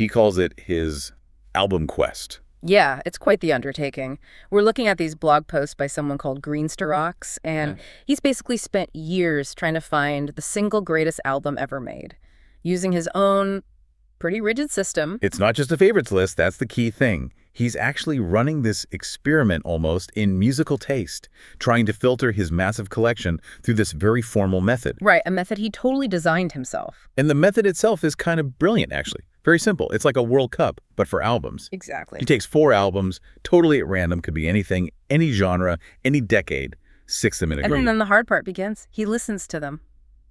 He calls it his album quest. Yeah, it's quite the undertaking. We're looking at these blog posts by someone called Stereophonics, and he's basically spent years trying to find the single greatest album ever made, using his own pretty rigid system. It's not just a favorites list, that's the key thing. He's actually running this experiment almost in musical taste, trying to filter his massive collection through this very formal method. Right, a method he totally designed himself. And the method itself is kind of brilliant, actually. Very simple. It's like a World Cup, but for albums. Exactly. He takes 4 albums, totally at random, could be anything, any genre, any decade, 6 them in a group. And then the hard part begins. He listens to them,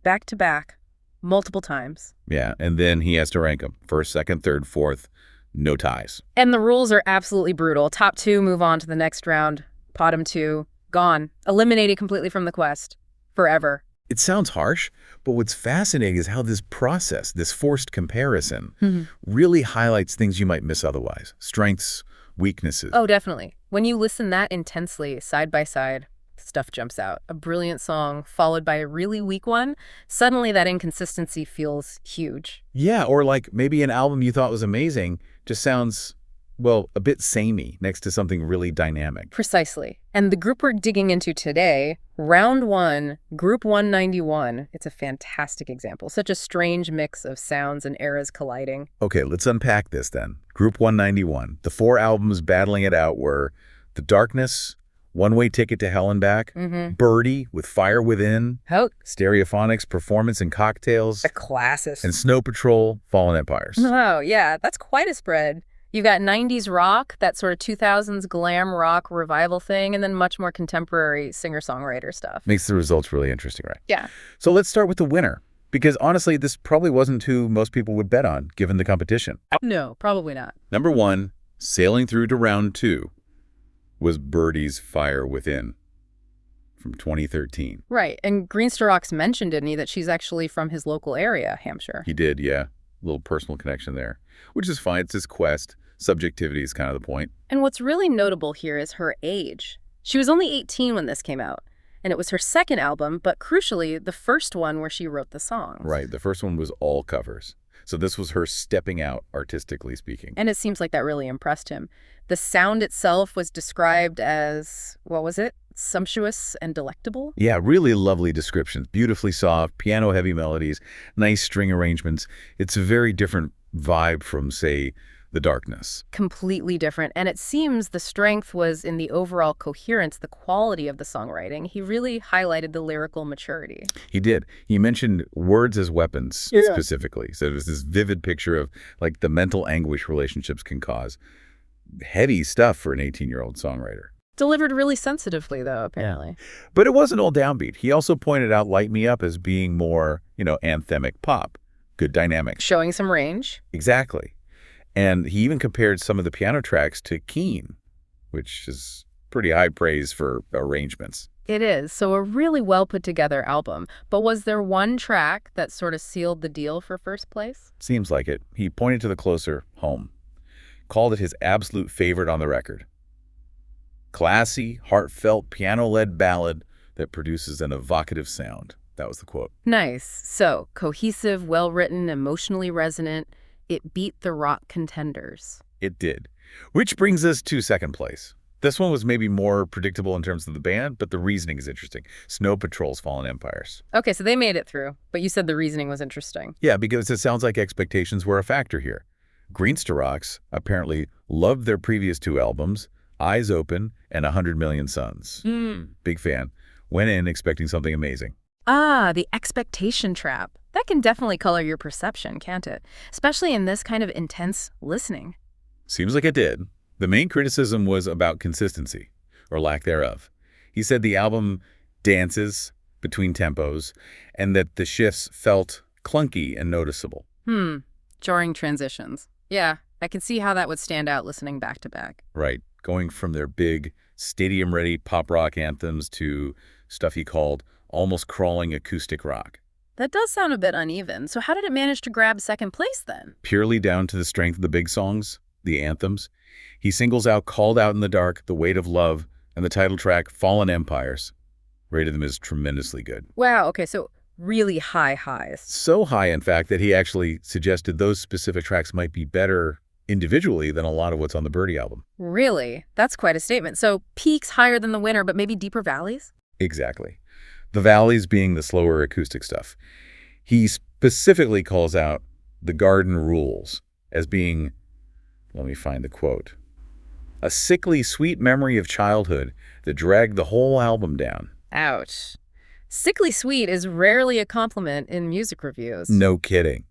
back to back, multiple times. Yeah, and then he has to rank them. First, second, third, fourth, no ties. And the rules are absolutely brutal. Top 2 move on to the next round. Bottom 2, gone. Eliminated completely from the quest. Forever. It sounds harsh, but what's fascinating is how this process, this forced comparison, really highlights things you might miss otherwise. Strengths, weaknesses. Oh, definitely. When you listen that intensely, side by side, stuff jumps out. A brilliant song followed by a really weak one, suddenly that inconsistency feels huge. Yeah, or like maybe an album you thought was amazing just sounds, well, a bit samey next to something really dynamic. Precisely. And the group we're digging into today, round 1, Group 191, it's a fantastic example. Such a strange mix of sounds and eras colliding. Okay, let's unpack this then. Group 191. The 4 albums battling it out were The Darkness, One Way Ticket to Hell and Back, Birdy with Fire Within, Stereophonics, Performance and Cocktails, A classic. and Snow Patrol, Fallen Empires. Oh, yeah, that's quite a spread. You've got 90s rock, that sort of 2000s glam rock revival thing, and then much more contemporary singer-songwriter stuff. Makes the results really interesting, right? Yeah. So let's start with the winner, because honestly, this probably wasn't who most people would bet on, given the competition. No, probably not. Number 1, sailing through to round 2, was Birdy's Fire Within from 2013. Right, and Stereophonics mentioned, didn't he, that she's actually from his local area, Hampshire. He did, yeah. A little personal connection there, which is fine. It's his quest. Subjectivity is kind of the point. And what's really notable here is her age. She was only 18 when this came out, and it was her second album, but crucially, the first one where she wrote the songs. Right, the first one was all covers. So this was her stepping out, artistically speaking. And it seems like that really impressed him. The sound itself was described as, what was it? Sumptuous and delectable? Yeah, really lovely descriptions. Beautifully soft, piano-heavy melodies, nice string arrangements. It's a very different vibe from, say, The Darkness. Completely different. And it seems the strength was in the overall coherence, the quality of the songwriting. He really highlighted the lyrical maturity. He did. He mentioned words as weapons specifically. So it was this vivid picture of like the mental anguish relationships can cause. Heavy stuff for an 18-year-old songwriter. Delivered really sensitively, though, apparently. But it wasn't all downbeat. He also pointed out Light Me Up as being more, anthemic pop. Good dynamics. Showing some range. Exactly. And he even compared some of the piano tracks to Keane, which is pretty high praise for arrangements. It is. So a really well put together album. But was there one track that sort of sealed the deal for first place? Seems like it. He pointed to the closer, Home. Called it his absolute favorite on the record. Classy, heartfelt, piano-led ballad that produces an evocative sound. That was the quote. Nice. So, cohesive, well-written, emotionally resonant. It beat the rock contenders. It did. Which brings us to second place. This one was maybe more predictable in terms of the band, but the reasoning is interesting. Snow Patrol's Fallen Empires. Okay, so they made it through, but you said the reasoning was interesting. Yeah, because it sounds like expectations were a factor here. Stereophonics apparently loved their previous 2 albums, Eyes Open and 100 Million Suns. Big fan. Went in expecting something amazing. Ah, the expectation trap. That can definitely color your perception, can't it? Especially in this kind of intense listening. Seems like it did. The main criticism was about consistency, or lack thereof. He said the album dances between tempos and that the shifts felt clunky and noticeable. Jarring transitions. Yeah, I can see how that would stand out listening back to back. Right. Going from their big, stadium-ready pop rock anthems to stuff he called almost crawling acoustic rock. That does sound a bit uneven. So how did it manage to grab second place then? Purely down to the strength of the big songs, the anthems. He singles out Called Out in the Dark, The Weight of Love, and the title track Fallen Empires. Rated them as tremendously good. Wow, okay, so really high highs. So high, in fact, that he actually suggested those specific tracks might be better individually than a lot of what's on the Birdy album. Really? That's quite a statement. So peaks higher than the winner, but maybe deeper valleys? Exactly. The valleys being the slower acoustic stuff. He specifically calls out the Garden Rules as being, let me find the quote, a sickly sweet memory of childhood that dragged the whole album down. Ouch. Sickly sweet is rarely a compliment in music reviews. No kidding.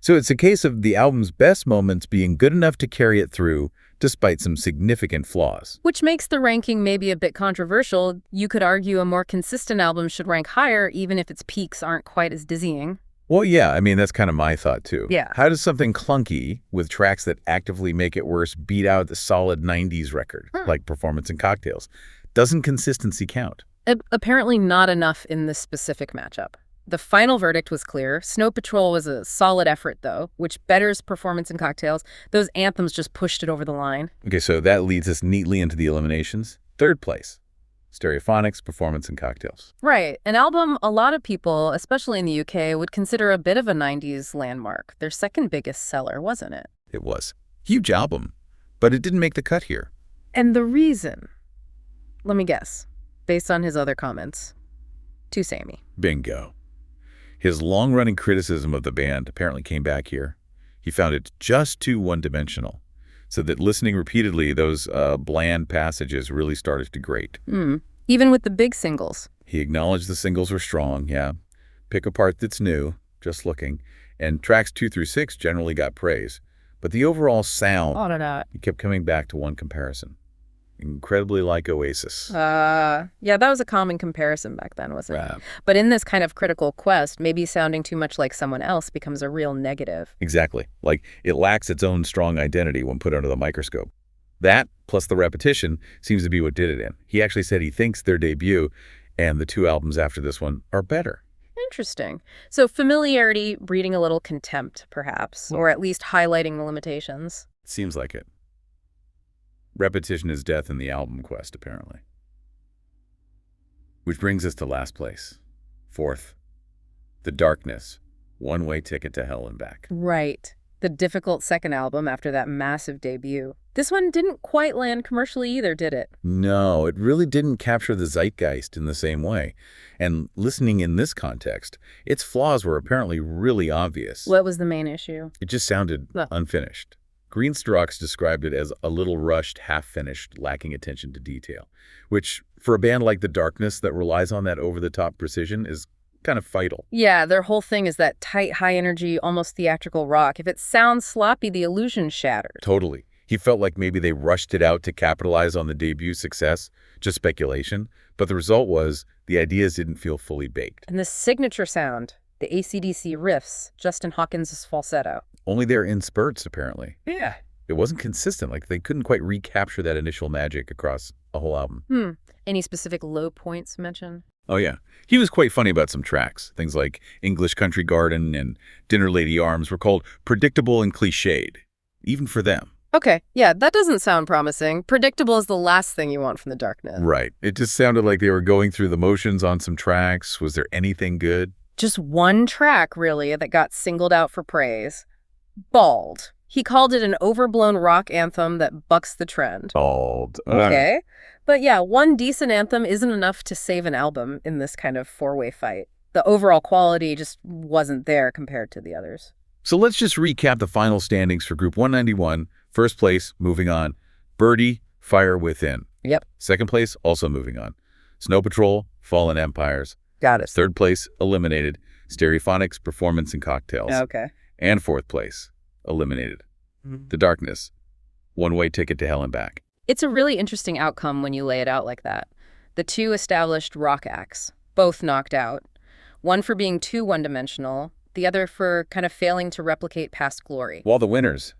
So it's a case of the album's best moments being good enough to carry it through, despite some significant flaws. Which makes the ranking maybe a bit controversial. You could argue a more consistent album should rank higher, even if its peaks aren't quite as dizzying. Well, yeah, I mean, that's kind of my thought, too. Yeah. How does something clunky, with tracks that actively make it worse, beat out the solid 90s record, like Performance and Cocktails? Doesn't consistency count? Apparently not enough in this specific matchup. The final verdict was clear. Snow Patrol was a solid effort, though, which betters Performance and Cocktails. Those anthems just pushed it over the line. Okay, so that leads us neatly into the eliminations. Third place, Stereophonics, Performance and Cocktails. Right. An album a lot of people, especially in the UK, would consider a bit of a 90s landmark. Their second biggest seller, wasn't it? It was. Huge album, but it didn't make the cut here. And the reason? Let me guess. Based on his other comments. Too samey. Bingo. His long-running criticism of the band apparently came back here. He found it just too one-dimensional, so that listening repeatedly, those bland passages really started to grate. Even with the big singles. He acknowledged the singles were strong, yeah. Pick a part that's new, just looking, and tracks 2 through 6 generally got praise. But the overall sound, he kept coming back to one comparison. Incredibly like Oasis. Yeah, that was a common comparison back then, wasn't it? But in this kind of critical quest, maybe sounding too much like someone else becomes a real negative. Exactly. Like, it lacks its own strong identity when put under the microscope. That, plus the repetition, seems to be what did it in. He actually said he thinks their debut and the 2 albums after this one are better. Interesting. So familiarity breeding a little contempt, perhaps, or at least highlighting the limitations. Seems like it. Repetition is death in the album quest, apparently. Which brings us to last place. Fourth, The Darkness, One-Way Ticket to Hell and Back. Right. The difficult second album after that massive debut. This one didn't quite land commercially either, did it? No, it really didn't capture the zeitgeist in the same way. And listening in this context, its flaws were apparently really obvious. What was the main issue? It just sounded unfinished. Greenstrokes described it as a little rushed, half-finished, lacking attention to detail, which, for a band like The Darkness that relies on that over-the-top precision, is kind of vital. Yeah, their whole thing is that tight, high-energy, almost theatrical rock. If it sounds sloppy, the illusion's shattered. Totally. He felt like maybe they rushed it out to capitalize on the debut success, just speculation, but the result was the ideas didn't feel fully baked. And the signature sound, the AC/DC riffs, Justin Hawkins' falsetto. Only they're in spurts, apparently. Yeah. It wasn't consistent. Like, they couldn't quite recapture that initial magic across a whole album. Any specific low points mentioned? Oh, yeah. He was quite funny about some tracks. Things like English Country Garden and Dinner Lady Arms were called predictable and cliched, even for them. Okay, yeah, that doesn't sound promising. Predictable is the last thing you want from The Darkness. Right. It just sounded like they were going through the motions on some tracks. Was there anything good? Just one track, really, that got singled out for praise. Bald. He called it an overblown rock anthem that bucks the trend. Bald. Okay. But yeah, one decent anthem isn't enough to save an album in this kind of four-way fight. The overall quality just wasn't there compared to the others. So let's just recap the final standings for Group 191. First place, moving on. Birdy, Fire Within. Yep. Second place, also moving on. Snow Patrol, Fallen Empires. Got it. Third place, eliminated. Stereophonics, Performance and Cocktails. Okay. And fourth place, eliminated. The Darkness, One-Way Ticket to Hell and Back. It's a really interesting outcome when you lay it out like that. The 2 established rock acts, both knocked out. One for being too one-dimensional, the other for kind of failing to replicate past glory. While the winners,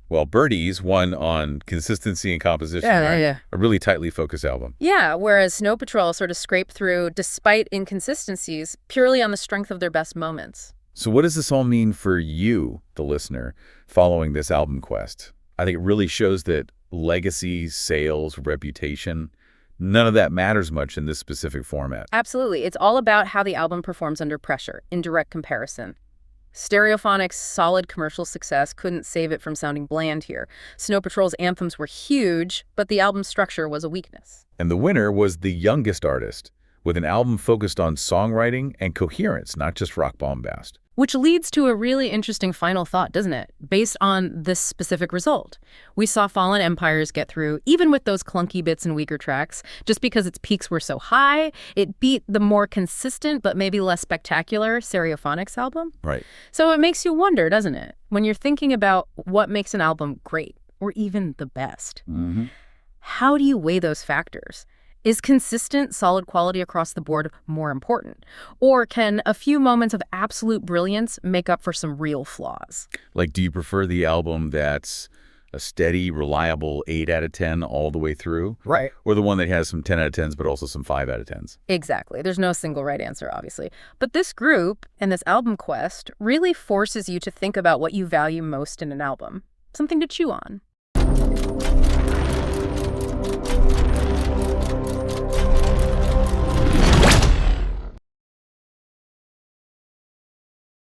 well, Birdy's won on consistency and composition. Yeah. A really tightly focused album. Yeah, whereas Snow Patrol sort of scraped through, despite inconsistencies, purely on the strength of their best moments. So what does this all mean for you, the listener, following this album quest? I think it really shows that legacy, sales, reputation, None of that matters much in this specific format. Absolutely. It's all about how the album performs under pressure, in direct comparison. Stereophonics' solid commercial success couldn't save it from sounding bland here. Snow Patrol's anthems were huge, but the album's structure was a weakness. And the winner was the youngest artist, with an album focused on songwriting and coherence, not just rock bombast. Which leads to a really interesting final thought, doesn't it? Based on this specific result. We saw Fallen Empires get through, even with those clunky bits and weaker tracks, just because its peaks were so high. It beat the more consistent but maybe less spectacular Stereophonics album. Right. So it makes you wonder, doesn't it? When you're thinking about what makes an album great, or even the best. How do you weigh those factors? Is consistent, solid quality across the board more important? Or can a few moments of absolute brilliance make up for some real flaws? Like, do you prefer the album that's a steady, reliable 8 out of 10 all the way through? Right. Or the one that has some 10 out of 10s, but also some 5 out of 10s? Exactly. There's no single right answer, obviously. But this group and this album quest really forces you to think about what you value most in an album. Something to chew on.